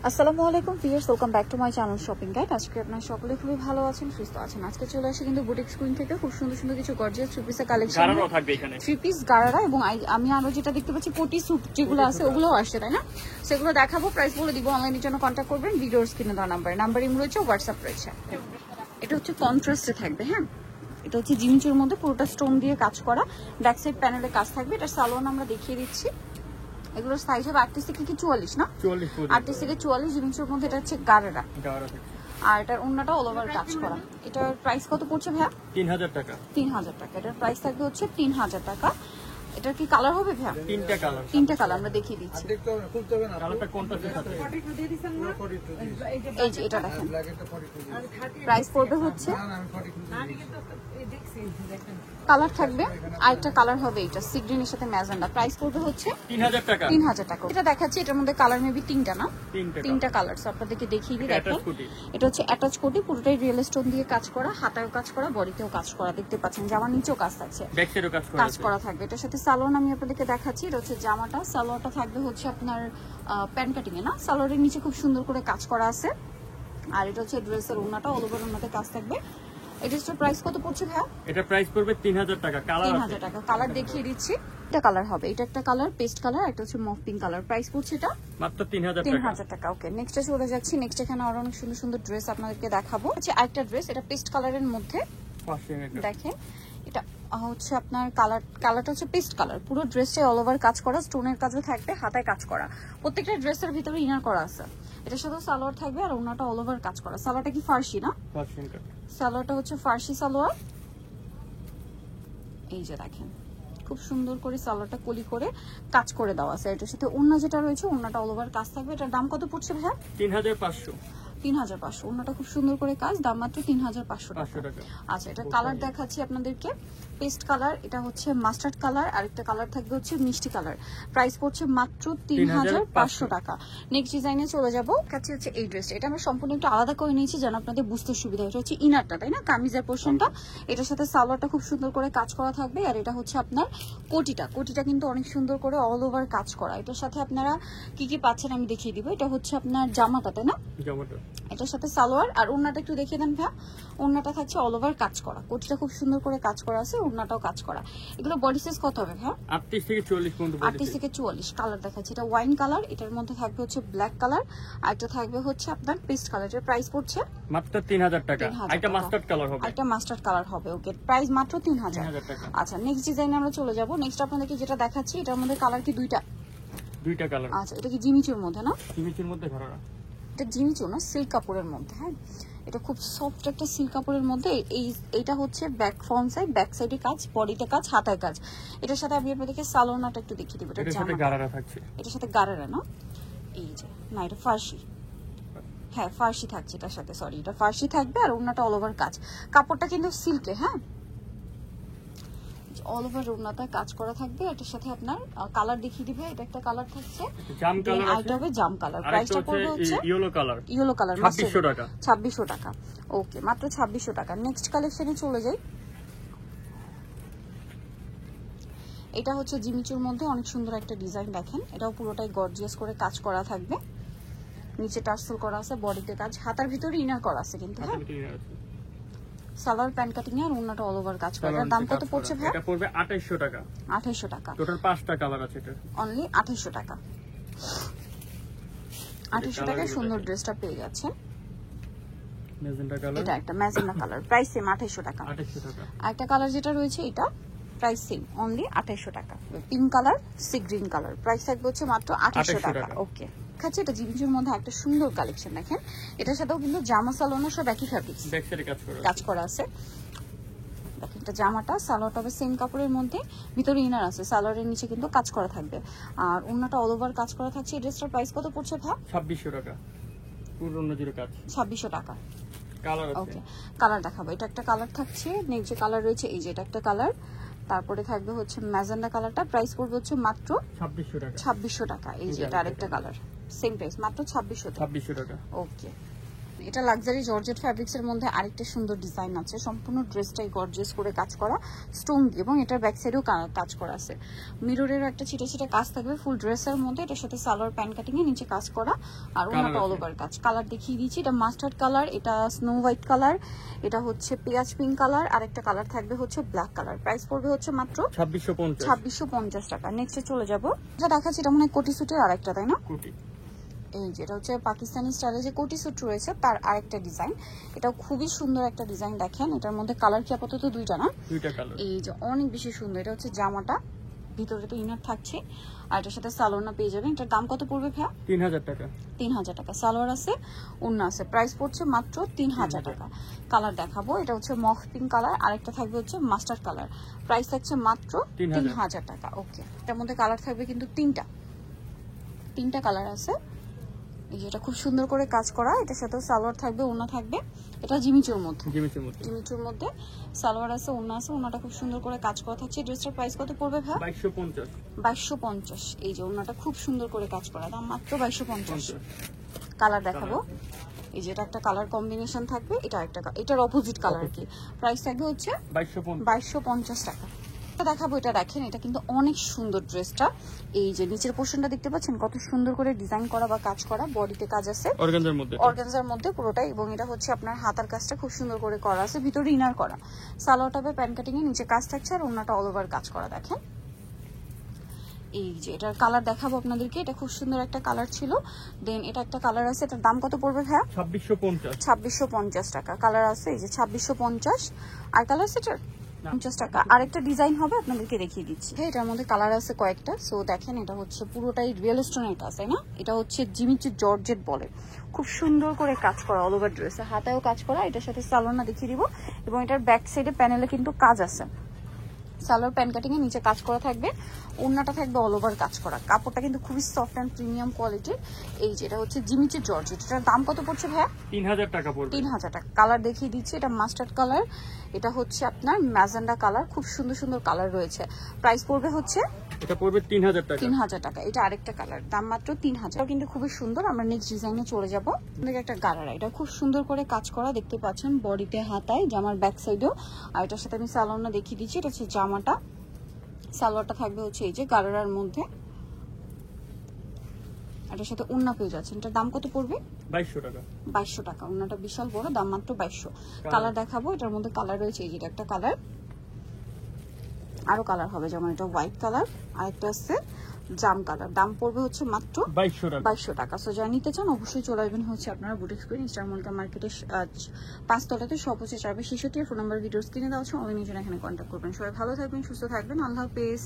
আসসালামু আলাইকুম viewers, welcome back to my channel shopping guide. আজকে আপনারা সকলে খুবই ভালো আছেন, সুস্থ আছেন। আজকে চলে আসে কিন্তু বুটিক স্ক্রিন থেকে খুব সুন্দর সুন্দর কিছু গর্জিয়াস থ্রি পিসের কালেকশন থাকবে এখানে। থ্রি পিস গারারা এবং আমি আরো যেটা দেখতে পাচ্ছি কোটি স্যুট যেগুলো আছে ওগুলোও আসছে, তাই না? সেগুলো দেখাবো, প্রাইস বলে দিব। অনলাইনের জন্য কন্ট্যাক্ট করবেন ভিডিওর স্ক্রিনে দেওয়া নাম্বার রয়েছে, হোয়াটসঅ্যাপ রয়েছে। এটা হচ্ছে কন্ট্রাস্টে থাকবে, হ্যাঁ। এটা হচ্ছে জিমিচুর মধ্যে পুরোটা স্টোন দিয়ে কাজ করা, ব্যাক সাইড প্যানেলে কাজ থাকবে। এটা সালোয়ার আমরা দেখিয়ে দিচ্ছি। এগুলোর সাইজ হবে 38 থেকে 44 না, 38 থেকে 44 জিনিসের মধ্যে। এটা হচ্ছে গারারা, আর এটার ওন্নাটা অল ওভার কাজ করা। এটার প্রাইস কত পড়ছে ভাইয়া? 3000 টাকা। 3000 টাকা। এটার প্রাইস থাকবে হচ্ছে 3000 টাকা। এটার কি কালার হবে ভাইয়া? তিনটা কালার আমরা দেখিয়ে দিচ্ছি। কালারটা কোনটা দেখাতে? এই যে এটা দেখেন, প্রাইস পড়বে হচ্ছে, কালার থাকবে আরেকটা কালার হবে এটা সি গ্রিনের সাথে ম্যাজেন্ডা। প্রাইস পড়বে হচ্ছে 3000 টাকা। 3000 টাকা। এটা দেখাচ্ছি, এটার মধ্যে কালার মেবি তিনটা না, তিনটা কালার। সো আপনাদেরকে দেখিয়ে দিই। দেখেন এটা হচ্ছে অ্যাটাচ কোটি, পুরোটাই রিয়েল স্টোন দিয়ে কাজ করা, হাতায়ও কাজ করা, বডিতেও কাজ করা। দেখতে পাচ্ছেন জামার নিচেও কাজ থাকছে, ব্যাক সাইডেও কাজ করা থাকবে। এটার সাথে সালোয়ার আমি আপনাদেরকে দেখাচ্ছি। এটা হচ্ছে জামাটা, সালোয়ারটা থাকবে হচ্ছে আপনার প্যান্ট কাটিং এ না, সালোয়ারের নিচে খুব সুন্দর করে কাজ করা আছে। আর এটা হচ্ছে ড্রেসের ওন্নাটা, অল ওভার ওন্নাতে কাজ থাকবে। এটার প্রাইস কত পড়ছে ভাইয়া? এটা প্রাইস পড়বে 3000 টাকা। কালার 3000 টাকা। কালার দেখিয়ে দিচ্ছি। এটা কালার হবে, এটা একটা কালার পেস্ট কালার, এটা হচ্ছে মফ পিঙ্ক কালার। প্রাইস পড়ছে এটা মাত্র 3000 টাকা। 3000 টাকা। ওকে, নেক্সটে চলে যাচ্ছি। নেক্সট এখানে আরো অনেক সুন্দর সুন্দর ড্রেস আপনাদেরকে দেখাবো। আচ্ছা, আরেকটা ড্রেস, এটা পেস্ট কালারের মধ্যে। দেখেন এটা হচ্ছে আপনার কালারটা হচ্ছে পেস্ট কালার। পুরো ড্রেসটাই অল ওভার কাজ করা, স্টোনের কাজও থাকবে, হাতায় কাজ করা। প্রত্যেকটা ড্রেসের ভিতরে ইনার করা আছে। এটার সাথে সালোয়ার থাকবে, আর ওনাটা অল ওভার কাজ করা। সালোয়ারটা কি ফার্সি না? সালোয়ারটা হচ্ছে ফার্সি সালোয়ার। এই যে দেখেন খুব সুন্দর করে সালোয়ারটা কলি করে কাজ করে দেওয়া আছে। এটার সাথে ওন্না যেটা রয়েছে, ওন্নাটা অল ওভার কাজ থাকবে। এটার দাম কত পড়ছে ভাইয়া? 3500। 3500। ওন্নাটা খুব সুন্দর করে কাজ, দাম মাত্র 3500 টাকা। আচ্ছা, এটা কালার দেখাচ্ছি আপনাদেরকে, পেস্ট কালার, এটা হচ্ছে মাস্টার্ড কালার, আরেকটা কালার থাকবে হচ্ছে মিষ্টি কালার। প্রাইস পড়ছে মাত্র 3500 টাকা। নেক্সট ডিজাইনে চলে যাব। কাছে হচ্ছে এই ড্রেসটা, এটা আমরা সম্পূর্ণ একটু আলাদা করে নিয়েছি যেন আপনাদের বুঝতে সুবিধা। এটা হচ্ছে ইনারটা, তাই না, কামিজের পোর্শনটা। এটার সাথে সালোয়ারটা খুব সুন্দর করে কাজ করা থাকবে। আর এটা হচ্ছে আপনার কোটিটা কিন্তু অনেক সুন্দর করে অল ওভার কাজ করা। এটার সাথে আপনারা কি কি পাচ্ছেন আমি দেখিয়ে দিব। এটা হচ্ছে আপনার জামাটা, তাই না? জামাটা, এটার সাথে সালোয়ার। আর ওন্নাটা একটু দেখিয়ে দেন ভাইয়া। ওন্নাটা থাকছে অল ওভার কাজ করা, কোটিটা খুব সুন্দর করে কাজ করা আছে, ওন্নাটাও কাজ করা। এগুলো বডি সাইজ কত হবে ভাইয়া? 38 থেকে 44 পর্যন্ত। 38 থেকে 44। কালার দেখাচ্ছি, এটা ওয়াইন কালার, এটার মধ্যে থাকবে হচ্ছে ব্ল্যাক কালার, আর এটা থাকবে হচ্ছে আপনার পেস্ট কালার। এর প্রাইস পড়ছে মাত্র 3000 টাকা। এটা মাস্টার্ড কালার হবে, এটা মাস্টার্ড কালার হবে। ওকে, প্রাইস মাত্র 3000 টাকা। আচ্ছা, নেক্সট ডিজাইনে আমরা চলে যাব। নেক্সট আপনাদেরকে যেটা দেখাচ্ছি, এটার মধ্যে কালার কি দুইটা কালার। আচ্ছা, এটা কি জিমিচুর মধ্যে না? জিমিচুর মধ্যে ঘরারা। এটা জিমিচু না, সিল্ক কাপড়ের মধ্যে। হ্যাঁ, এটা খুব সফট একটা সিল্ক কাপড়ের মধ্যে। এইটা হচ্ছে ব্যাক ফ্রন্ট সাইড, ব্যাক সাইডে কাজ, বডিতে কাজ, হাতায় কাজ। এটার সাথে আমি আপনাদেরকে সালোয়ারটা একটু দেখিয়ে দিব। এটার সাথে গারারা থাকছে, এটার সাথে গারারা না, এই যে না, এটা ফার্সি। হ্যাঁ, ফার্সি থাকছে এটার সাথে, সরি, এটা ফার্সি থাকবে। আর ওন্নাটা অল ওভার কাজ, কাপড়টা কিন্তু সিল্কে, হ্যাঁ, অল ওভার ওন্নাটা কাজ করা থাকবে। এটার সাথে আপনার কালার দেখিয়ে দিবে। এটা একটা কালার থাকছে, জাম কালার আছে, এটা হবে জাম কালার। প্রাইসটা পড়বে হচ্ছে ইয়েলো কালার। 2600 টাকা। 2600 টাকা। ওকে, মাত্র 2600 টাকা। নেক্সট কালেকশনে চলে যাই। এটা হচ্ছে জিমিচুর মধ্যে অনেক সুন্দর একটা ডিজাইন। দেখেন, এটাও পুরোটাই গর্জিয়াস করে কাজ করা থাকবে, নিচে টার্সেল করা আছে, বডিতে কাজ, হাতার ভিতরে ইনার করা আছে কিন্তু। হ্যাঁ, সালোয়ার প্যান্ট কাটিং আর ওন্নাটা অল ওভার কাজ করা। এর দাম কত পড়ছে ভাই? এটা পড়বে 2800 টাকা। 2800 টাকা। টোটাল 5টা কালার আছে, এটা অনলি 2800 টাকা। 2800 টাকায় সুন্দর ড্রেসটা পেয়ে যাচ্ছে। ম্যাজেন্টা কালার, এটা একটা ম্যাজেন্টা কালার, প্রাইস সেম 2800 টাকা। 2800 টাকা। আরেকটা কালার যেটা রয়েছে, এটা প্রাইস সেম, অনলি 2800 টাকা। Pink colour, sea green colour, price থাকবে হচ্ছে মাত্র 2800 টাকা। ওকে, আচ্ছা, এটা জিমিচুর মধ্যে একটা সুন্দর কালেকশন। দেখেন, এটার সাথেও কিন্তু জামা সালোয়ার সব একই ফ্যাব্রিক্স, ব্যাক সাইডে কাজ করা আছে। দেখেন, এটা জামাটা, সালোয়ারটা হবে সেম কাপড়ের মধ্যে, ভিতরে ইনার আছে, সালোয়ারের নিচে কিন্তু কাজ করা থাকবে, আর ওন্নাটা অল ওভার কাজ করা থাকছে। এই ড্রেসটার প্রাইস কত পড়ছে ভাই? 2600 টাকা। পুরো অন্য জুড়ে কাজ, 2600 টাকা। কালার আছে, ওকে, কালার দেখাবো। এটা একটা কালার থাকছে, নেক্সট যে কালার রয়েছে, এই যে এটা একটা কালার, তারপরে থাকবে হচ্ছে ম্যাজেন্ডা কালারটা। প্রাইস পড়বে হচ্ছে মাত্র 2600 টাকা। 2600 টাকা। এই যে এটা আরেকটা কালার, সেম প্রাইস, মাত্র 2600 টাকা। ওকে, এটা লাক্সারি জর্জেট ফ্যাব্রিক্স এর মধ্যে আরেকটা সুন্দর ডিজাইন আছে, সম্পূর্ণ ড্রেসটাই গর্জিয়াস করে কাজ করা স্টোন দিয়ে, এবং এটার ব্যাক সাইডেও কাজ করা আছে। মিররের একটা ছিটে ছিটে কাজ থাকবে ফুল ড্রেসের মধ্যে, এটার সাথে সালোয়ার প্যান্ট কাটিং এ নিচে কাজ করা, আর ওনাটা অল ওভার কাজ। কালার দেখিয়ে দিচ্ছি, এটা মাস্টার্ড কালার, এটা স্নো হোয়াইট কালার, এটা হচ্ছে পেঁয়াজ পিঙ্ক কালার, আর একটা কালার থাকবে হচ্ছে ব্ল্যাক কালার। প্রাইস পড়বে হচ্ছে মাত্র 2650 টাকা। নেক্সটে চলে যাবো, যা দেখাচ্ছি এটা মনে হয় কোটি সুটের আরেকটা, তাই না? এই যেটা হচ্ছে পাকিস্তানি স্টাইলে যে কোটি স্যুট রয়েছে তার আরেকটা ডিজাইন, এটাও খুবই সুন্দর একটা ডিজাইন। দেখেন এটার মধ্যে কালার কি আপাতত দুইটা না, দুইটা কালার, এই যে অনেক বেশি সুন্দর। এটা হচ্ছে জামাটা, ভিতরে তো ইনার থাকছে, আর এটার সাথে সালোয়ার পেয়ে যাবেন। এটার দাম কত পড়বে ভাইয়া? 3000 টাকা। 3000 টাকা। সালোয়ার আছে, ওড়না আছে, প্রাইস পড়ছে মাত্র 3000 টাকা। কালার দেখাবো, এটা হচ্ছে মফ পিঙ্ক কালার, আরেকটা থাকবে হচ্ছে মাস্টার্ড কালার, প্রাইস থাকছে মাত্র 3000 টাকা। ওকে, এটার মধ্যে কালার থাকবে কিন্তু তিনটা কালার আছে। এই যে এটা খুব সুন্দর করে কাজ করা, এটার সাথে সালোয়ার থাকবে, ওড়না থাকবে। এটা জিমিচুর মধ্যে সালোয়ার আছে, ওড়না আছে, ওড়নাটা খুব সুন্দর করে কাজ করা থাকছে। ড্রেসটার প্রাইস কত পড়বে ভাই? 2250। এই যে ওড়নাটা খুব সুন্দর করে কাজ করা, দাম মাত্র 2250। কালার দেখাবো, এই যে এটা একটা কালার কম্বিনেশন থাকবে, এটা একটা, এটার অপোজিট কালার কি, প্রাইস থাকবে হচ্ছে 2250 টাকা। দেখাবো, এটা দেখেন এটা কিন্তু অনেক সুন্দর ড্রেসটা। এই যে নিচের পোর্শনটা দেখতে পাচ্ছেন কত সুন্দর করে ডিজাইন করা বা কাজ করা, বডিতে কাজ আছে অর্গানজার মধ্যে পুরোটাই, এবং এটা হচ্ছে আপনার হাতার কাজটা খুব সুন্দর করে করা আছে, ভিতরে ইনার করা, সালোয়ারটা প্যান্ট কাটিং এ নিচে কাজ থাকছে, আর ওন্নাটা অল ওভার কাজ করা। দেখেন এই যে এটার কালার দেখাবো আপনাদেরকে, এটা খুব সুন্দর একটা কালার ছিল। দেন এটা একটা কালার আছে, এটার দাম কত পড়বে ভাইয়া? 2650 টাকা। কালার আছে এই যে 2650, আর কালার আছে এটার 50 টাকা। আরেকটা ডিজাইন হবে আপনাদেরকে দেখিয়ে দিচ্ছি। এটার মধ্যে কালার আছে কয়েকটা, সো দেখেন এটা হচ্ছে পুরোটাই রিয়েল স্টোনের কাজ, তাই না? এটা হচ্ছে জিমিচু জর্জেট বলে, খুব সুন্দর করে কাজ করা অল ওভার ড্রেসে, হাতায়ও কাজ করা। এটার সাথে সালোয়ার দেখিয়ে দিব, এবং এটার ব্যাক সাইডে প্যানেলে কিন্তু কাজ আছে, সালোয়ার প্যান্ট কাটিং এ নিচে কাজ করা থাকবে, ওড়নাটা থাকবে অল ওভার কাজ করা। কাপড়টা কিন্তু খুবই সফট এন্ড প্রিমিয়াম কোয়ালিটির। এই যেটা হচ্ছে জিমিচু জর্জেট, এটার দাম কত পড়ছে ভাইয়া? 3000 টাকা পড়বে। 3000 টাকা। কালার দেখিয়ে দিচ্ছি, এটা মাস্টার্ড কালার, এটা হচ্ছে আপনার ম্যাজেন্ডা কালার, খুব সুন্দর সুন্দর কালার রয়েছে। প্রাইস পড়বে হচ্ছে, এটা পড়বে 3000 টাকা। 3000 টাকা। এটা আরেকটা কালার, দাম মাত্র 3000, কিন্তু খুবই সুন্দর। আমরা নেক্সট ডিজাইনে চলে যাব। আপনাদের একটা গারারা, এটা খুব সুন্দর করে কাজ করা, দেখতে পাচ্ছেন বডিতে, হাতায়, জামার ব্যাক সাইডেও। আর এটার সাথে আমি সালোয়ারটা দেখিয়ে দিচ্ছি, এটা হচ্ছে জামাটা, সালোয়ারটা থাকবে হচ্ছে এই যে গারারার মধ্যে, এটার সাথে ওড়না পেয়ে যাচ্ছেন। এটার দাম কত পড়বে? 2200 টাকা। 2200 টাকা। ওড়নাটা বিশাল বড়, দাম মাত্র 2200। কালার দেখাবো, এটার মধ্যে কালার রয়েছে এই যে একটা কালার, আরো কালার হবে, যেমন এটা হোয়াইট কালার, আর একটা আছে জাম কালার। দাম পড়বে হচ্ছে মাত্র 2200 টাকা। সো যারা নিতে চান অবশ্যই চলে আসবেন হচ্ছে আপনারা বুটিক্স করে স্টার মল্লিকা মার্কেটের 5 তলাতে, সব হচ্ছে 462, ফোন নাম্বার ভিডিও স্ক্রিনে দেওয়া আছে, অনলাইনে এখানে কন্ট্যাক্ট করবেন। সবাই ভালো থাকবেন, সুস্থ থাকবেন, আল্লাহ হাফেজ।